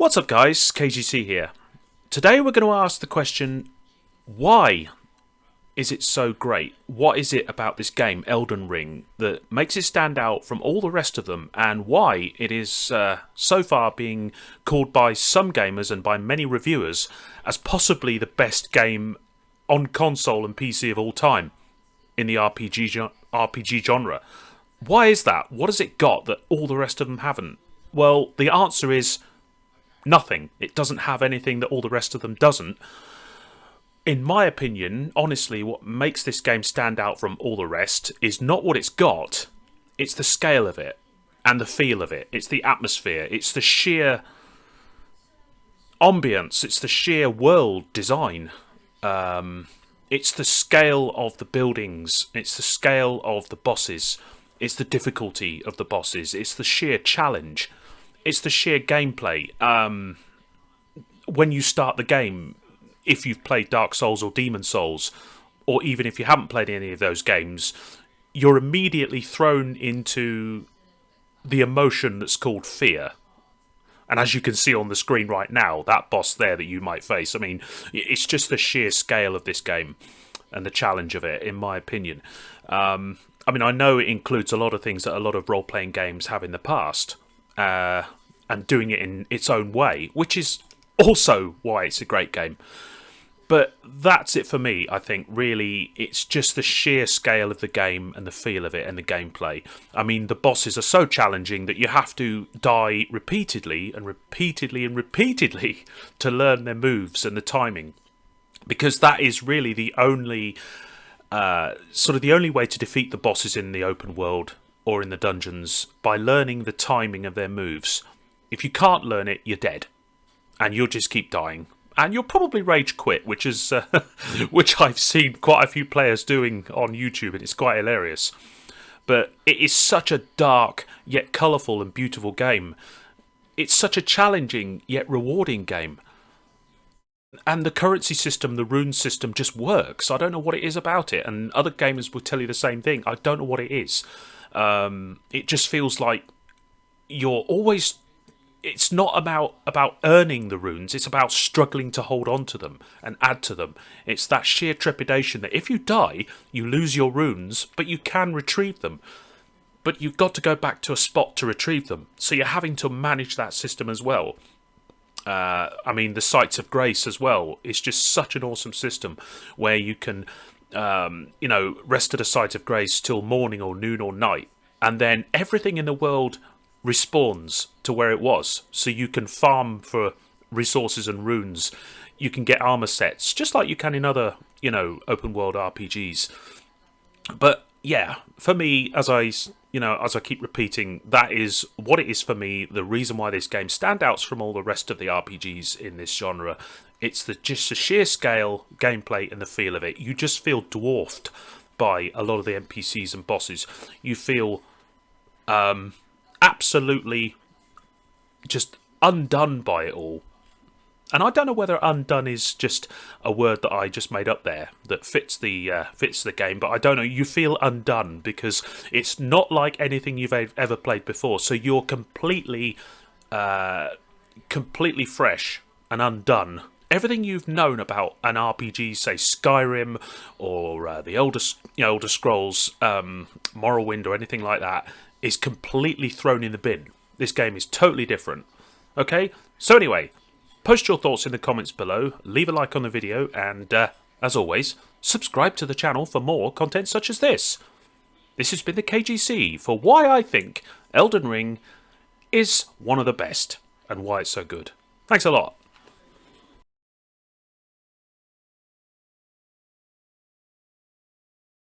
What's up guys, KGC here. Today we're going to ask the question, why is it so great? What is it about this game, Elden Ring, that makes it stand out from all the rest of them, and why it is so far being called by some gamers and by many reviewers as possibly the best game on console and PC of all time in the RPG genre. Why is that? What has it got that all the rest of them haven't? Well, the answer is nothing. It doesn't have anything that all the rest of them doesn't. In my opinion, honestly, what makes this game stand out from all the rest is not what it's got, it's the scale of it and the feel of it. It's the atmosphere, it's the sheer ambience, it's the sheer world design. It's the scale of the buildings, it's the scale of the bosses, it's the difficulty of the bosses, it's the sheer challenge. It's the sheer gameplay. When you start the game, if you've played Dark Souls or Demon Souls, or even if you haven't played any of those games, you're immediately thrown into the emotion that's called fear. And as you can see on the screen right now, that boss there that you might face, I mean, it's just the sheer scale of this game and the challenge of it, in my opinion. I mean, I know it includes a lot of things that a lot of role-playing games have in the past, and doing it in its own way, which is also why it's a great game. But that's it for me, I think. Really, it's just the sheer scale of the game and the feel of it and the gameplay. I mean, the bosses are so challenging that you have to die repeatedly and repeatedly and repeatedly to learn their moves and the timing, because that is really the only the only way to defeat the bosses in the open world or in the dungeons, by learning the timing of their moves. If you can't learn it, you're dead, and you'll just keep dying, and you'll probably rage quit, which is which I've seen quite a few players doing on YouTube, and it's quite hilarious. But it is such a dark yet colourful and beautiful game. It's such a challenging yet rewarding game. And the currency system, the rune system, just works. I don't know what it is about it, and other gamers will tell you the same thing. I don't know what it is. It just feels like you're always... It's not about earning the runes, it's about struggling to hold on to them and add to them. It's that sheer trepidation that if you die, you lose your runes, but you can retrieve them. But you've got to go back to a spot to retrieve them. So you're having to manage that system as well. I mean, the Sites of Grace as well is just such an awesome system where you can, rest at a Site of Grace till morning or noon or night, and then everything in the world respawns to where it was. So you can farm for resources and runes. You can get armor sets, just like you can in other, open world RPGs. But yeah, for me, as I keep repeating, that is what it is for me. The reason why this game stands out from all the rest of the RPGs in this genre, it's just the sheer scale, gameplay, and the feel of it. You just feel dwarfed by a lot of the NPCs and bosses. You feel absolutely just undone by it all. And I don't know whether undone is just a word that I just made up there that fits the game, but I don't know. You feel undone because it's not like anything you've ever played before. So you're completely fresh and undone. Everything you've known about an RPG, say Skyrim or the Elder Scrolls, Morrowind, or anything like that, is completely thrown in the bin. This game is totally different. Okay? So anyway, post your thoughts in the comments below, leave a like on the video, and, as always, subscribe to the channel for more content such as this. This has been the KGC for why I think Elden Ring is one of the best, and why it's so good. Thanks a lot.